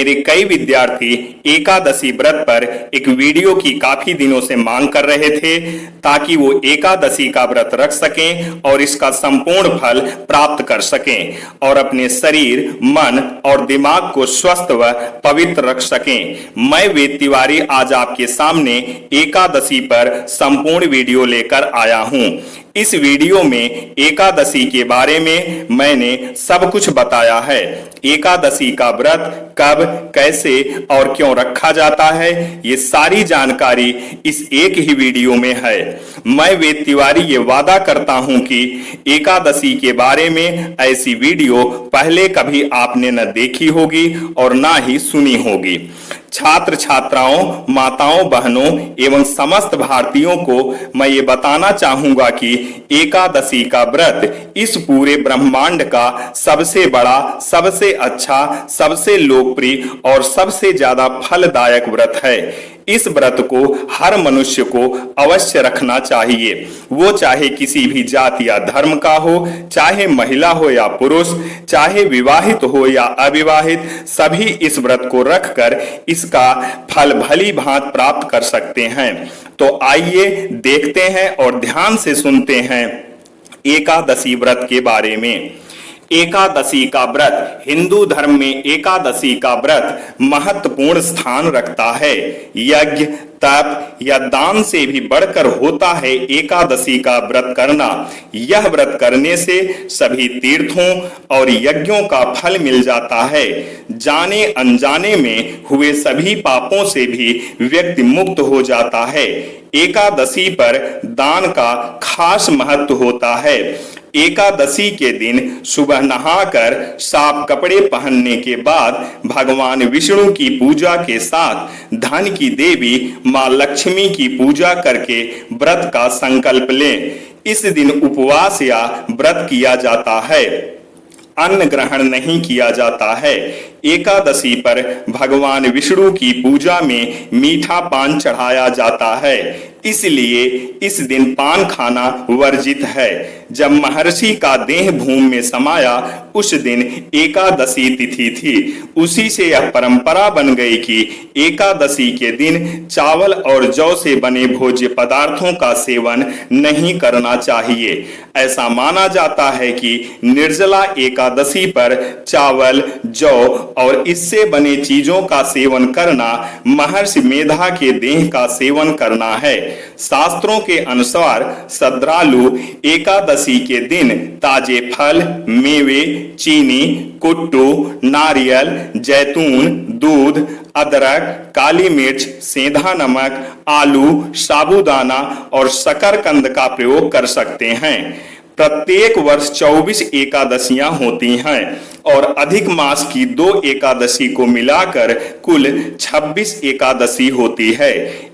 मेरे कई विद्यार्थी एकादशी व्रत पर एक वीडियो की काफी दिनों से मांग कर रहे थे ताकि वो एकादशी का व्रत रख सकें और इसका संपूर्ण फल प्राप्त कर सकें और अपने शरीर, मन और दिमाग को स्वस्थ व पवित्र रख सकें। मैं वेद तिवारी आज आपके सामने एकादशी पर संपूर्ण वीडियो लेकर आया हूं। इस वीडियो में एकादशी के बारे में मैंने सब कुछ बताया है। एकादशी का व्रत कब, कैसे और क्यों रखा जाता है, ये सारी जानकारी इस एक ही वीडियो में है। मैं वेद तिवारी ये वादा करता हूं कि एकादशी के बारे में ऐसी वीडियो पहले कभी आपने न देखी होगी और ना ही सुनी होगी। छात्र छात्राओं, माताओं, बहनों एवं समस्त भारतीयों को मैं ये बताना चाहूंगा कि एकादशी का व्रत इस पूरे ब्रह्मांड का सबसे बड़ा, सबसे अच्छा, सबसे लोकप्रिय और सबसे ज्यादा फलदायक व्रत है। इस व्रत को हर मनुष्य को अवश्य रखना चाहिए, वो चाहे किसी भी जाति या धर्म का हो, चाहे महिला हो या पुरुष, चाहे विवाहित हो या अविवाहित, सभी इस व्रत को रखकर इसका फल भली भांति प्राप्त कर सकते हैं। तो आइए देखते हैं और ध्यान से सुनते हैं एकादशी व्रत के बारे में। एकादशी का व्रत, हिंदू धर्म में एकादशी का व्रत महत्वपूर्ण स्थान रखता है। यज्ञ, तप या दान से भी बढ़कर होता है एकादशी का व्रत करना। यह व्रत करने से सभी तीर्थों और यज्ञों का फल मिल जाता है। जाने अनजाने में हुए सभी पापों से भी व्यक्ति मुक्त हो जाता है। एकादशी पर दान का खास महत्व होता है। एकादशी के दिन सुबह नहाकर साफ कपड़े पहनने के बाद भगवान विष्णु की पूजा के साथ धन की देवी मां लक्ष्मी की पूजा करके व्रत का संकल्प लें। इस दिन उपवास या व्रत किया जाता है, अन्न ग्रहण नहीं किया जाता है। एकादशी पर भगवान विष्णु की पूजा में मीठा पान चढ़ाया जाता है, इसलिए इस दिन पान खाना वर्जित है। जब महर्षि का देह भूमि में समाया उस दिन एकादशी तिथि थी। उसी से यह परंपरा बन गई कि एकादशी के दिन चावल और जौ से बने भोज्य पदार्थों का सेवन नहीं करना चाहिए। ऐसा माना जाता है कि निर्जला एकादशी पर चावल, जौ और इससे बने चीजों का सेवन करना महर्षि मेधा के देह का सेवन करना है। शास्त्रों के अनुसार श्रद्धालु एकादशी के दिन ताजे फल, मेवे, चीनी, कुट्टू, नारियल, जैतून, दूध, अदरक, काली मिर्च, सेंधा नमक, आलू, साबूदाना और शकरकंद का प्रयोग कर सकते हैं। प्रत्येक वर्ष 24 एकादशियां होती हैं और अधिक मास की 2 एकादशी को मिलाकर कुल 26 एकादशी होती है।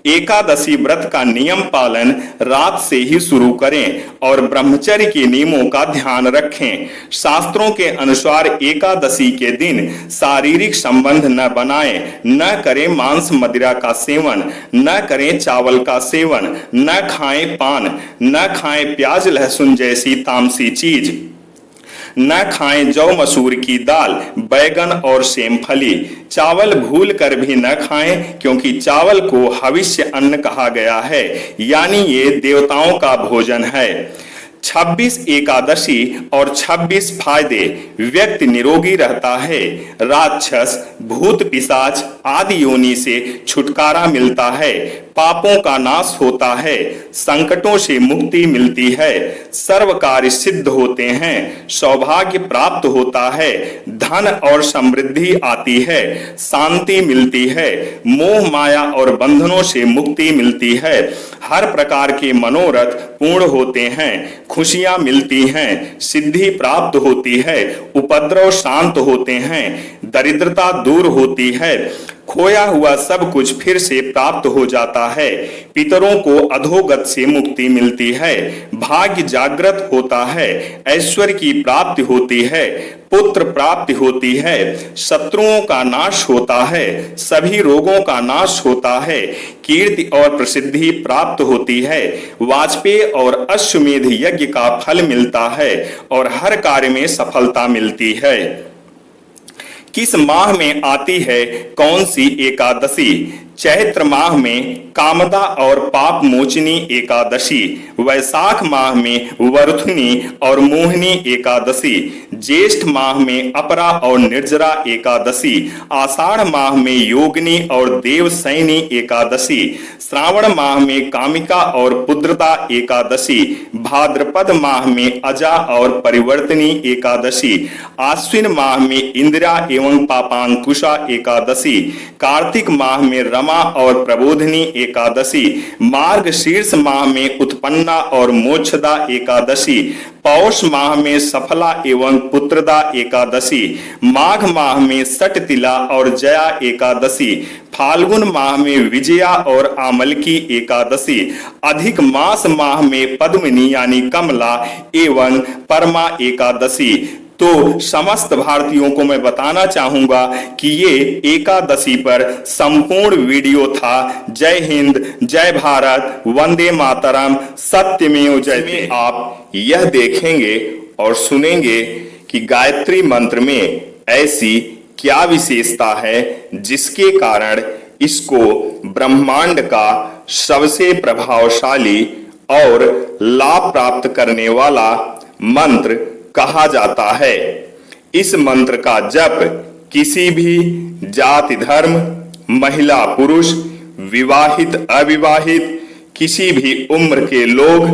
एकादशी व्रत का नियम पालन रात से ही शुरू करें और ब्रह्मचर्य के नियमों का ध्यान रखें। शास्त्रों के अनुसार एकादशी के दिन शारीरिक संबंध न बनाएं, न करें मांस मदिरा का सेवन, न करें चावल का सेवन, न खाएं पान, न खाएं प्याज लहसुन जैसी तामसी चीज, न खाएं जौ मसूर की दाल, बैगन और सेमफली। चावल भूल कर भी न खाएं क्योंकि चावल को हविष्य अन्न कहा गया है, यानी ये देवताओं का भोजन है। 26 एकादशी और 26 फायदे। व्यक्ति निरोगी रहता है, राक्षस, भूत पिशाच आदि योनि से छुटकारा मिलता है, पापों का नाश होता है, संकटों से मुक्ति मिलती है, सर्व कार्य सिद्ध होते हैं, सौभाग्य प्राप्त होता है, धन और समृद्धि आती है, शांति मिलती है, मोह माया और बंधनों से मुक्ति मिलती है, हर प्रकार के मनोरथ पूर्ण होते हैं, खुशियां मिलती हैं, सिद्धि प्राप्त होती है, उपद्रव शांत होते हैं, दरिद्रता दूर होती है, खोया हुआ सब कुछ फिर से प्राप्त हो जाता है, पितरों को अधोगत से मुक्ति मिलती है, भाग्य जागृत होता है, ऐश्वर्य की प्राप्ति होती है, पुत्र प्राप्ति होती है, शत्रुओं का नाश होता है, सभी रोगों का नाश होता है, कीर्ति और प्रसिद्धि प्राप्त होती है, वाजपेयी और अश्वमेध यज्ञ का फल मिलता है और हर कार्य में सफलता मिलती है। किस माह में आती है कौन सी एकादशी? चैत्र माह में कामदा और पाप मोचनी एकादशी, वैशाख माह में वरुथनी और मोहिनी एकादशी, ज्येष्ठ माह में अपरा और निर्जरा एकादशी, आषाढ़ माह में योगिनी और देवसैनी एकादशी, श्रावण माह में कामिका और पुद्रता एकादशी, भाद्रपद माह में अजा और परिवर्तनी एकादशी, आश्विन माह में इंदिरा एवं पापांकुशा एकादशी, कार्तिक माह में रमा और प्रबोधिनी एकादशी, मार्गशीर्ष माह में उत्पन्ना और मोक्षदा एकादशी, पौष माह में सफला एवं पुत्रदा एकादशी, माघ माह में सटतिला और जया एकादशी, फाल्गुन माह में विजया और आमलकी एकादशी, अधिक मास माह में पद्मिनी यानी कमला एवं परमा एकादशी। तो समस्त भारतीयों को मैं बताना चाहूंगा कि ये एकादशी पर संपूर्ण वीडियो था। जय हिंद, जय भारत, वंदे मातरम, सत्यमेव जयते। आप यह देखेंगे और सुनेंगे कि गायत्री मंत्र में ऐसी क्या विशेषता है जिसके कारण इसको ब्रह्मांड का सबसे प्रभावशाली और लाभ प्राप्त करने वाला मंत्र कहा जाता है। इस मंत्र का जप किसी भी जाति धर्म, महिला पुरुष, विवाहित अविवाहित, किसी भी उम्र के लोग,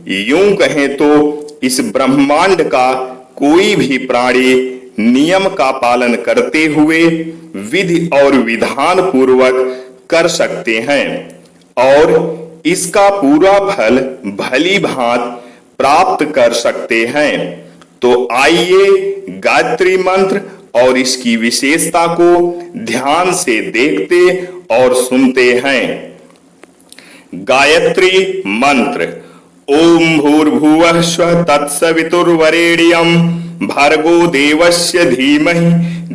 यूं कहें तो इस ब्रह्मांड का कोई भी प्राणी नियम का पालन करते हुए विधि और विधान पूर्वक कर सकते हैं और इसका पूरा फल भली भांति प्राप्त कर सकते हैं। तो आइए गायत्री मंत्र और इसकी विशेषता को ध्यान से देखते और सुनते हैं। गायत्री मंत्र। ओम भूर्भुवः स्वः तत्सवितुर्वरेण्यं भर्गो देवस्य धीमहि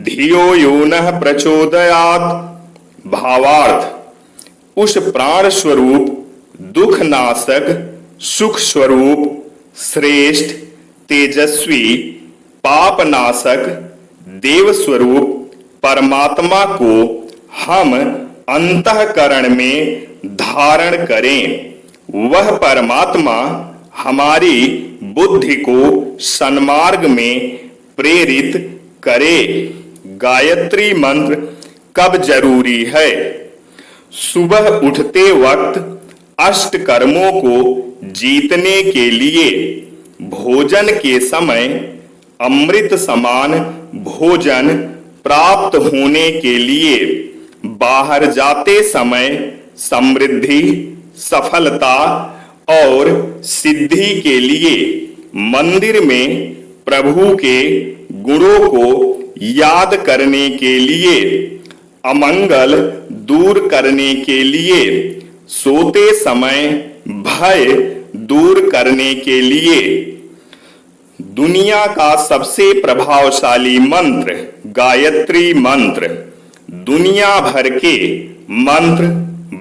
धियो यो नः प्रचोदयात्। भावार्थ, उस प्राण स्वरूप, दुख नाशक, सुख स्वरूप, श्रेष्ठ, तेजस्वी, पाप नाशक, देव स्वरूप परमात्मा को हम अंतःकरण में धारण करें। वह परमात्मा हमारी बुद्धि को सन्मार्ग में प्रेरित करे। गायत्री मंत्र कब जरूरी है? सुबह उठते वक्त अष्ट कर्मों को जीतने के लिए, भोजन के समय अमृत समान भोजन प्राप्त होने के लिए, बाहर जाते समय समृद्धि, सफलता और सिद्धि के लिए, मंदिर में प्रभु के गुणों को याद करने के लिए, अमंगल दूर करने के लिए, सोते समय भय दूर करने के लिए। दुनिया का सबसे प्रभावशाली मंत्र गायत्री मंत्र दुनिया भर के मंत्र,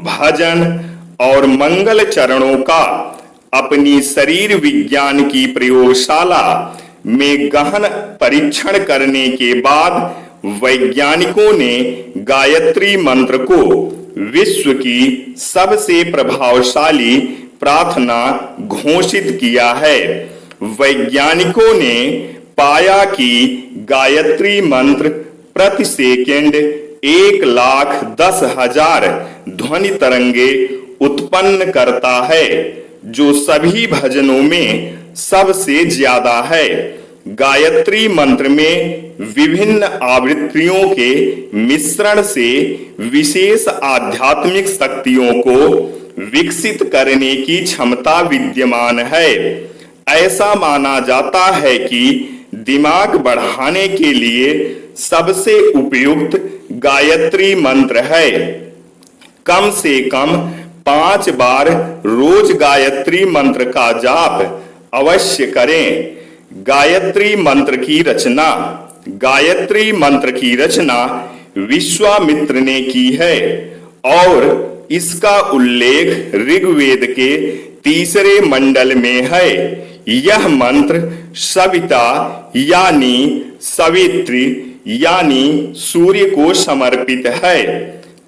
भजन और मंगल चरणों का अपनी शरीर विज्ञान की प्रयोगशाला में गहन परीक्षण करने के बाद वैज्ञानिकों ने गायत्री मंत्र को विश्व की सबसे प्रभावशाली प्रार्थना घोषित किया है। वैज्ञानिकों ने पाया कि गायत्री मंत्र प्रति सेकंड 1,10,000 ध्वनि तरंगे उत्पन्न करता है, जो सभी भजनों में सबसे ज्यादा है। गायत्री मंत्र में विभिन्न आवृत्तियों के मिश्रण से विशेष आध्यात्मिक शक्तियों को विकसित करने की क्षमता विद्यमान है। ऐसा माना जाता है कि दिमाग बढ़ाने के लिए सबसे उपयुक्त गायत्री मंत्र है। कम से कम 5 बार रोज गायत्री मंत्र का जाप अवश्य करें। गायत्री मंत्र की रचना। गायत्री मंत्र की रचना विश्वामित्र ने की है और इसका उल्लेख ऋग्वेद के 3 मंडल में है। यह मंत्र सविता यानी सवित्री यानी सूर्य को समर्पित है।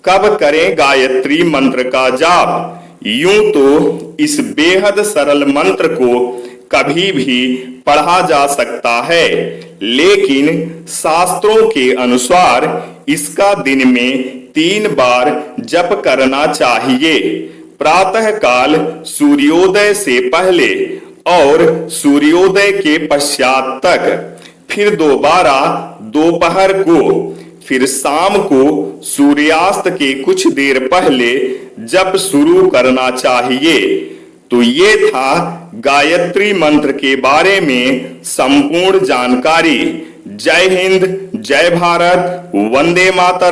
कब करें गायत्री मंत्र का जाप? यूं तो इस बेहद सरल मंत्र को कभी भी पढ़ा जा सकता है, लेकिन शास्त्रों के अनुसार इसका दिन में 3 बार जप करना चाहिए। प्रातः काल सूर्योदय से पहले और सूर्योदय के पश्चात तक, फिर दोबारा दोपहर को, फिर शाम को सूर्यास्त के कुछ देर पहले जप शुरू करना चाहिए। तो ये था गायत्री मंत्र के बारे में संपूर्ण जानकारी। जय हिंद, जय भारत, वंदे मातरम।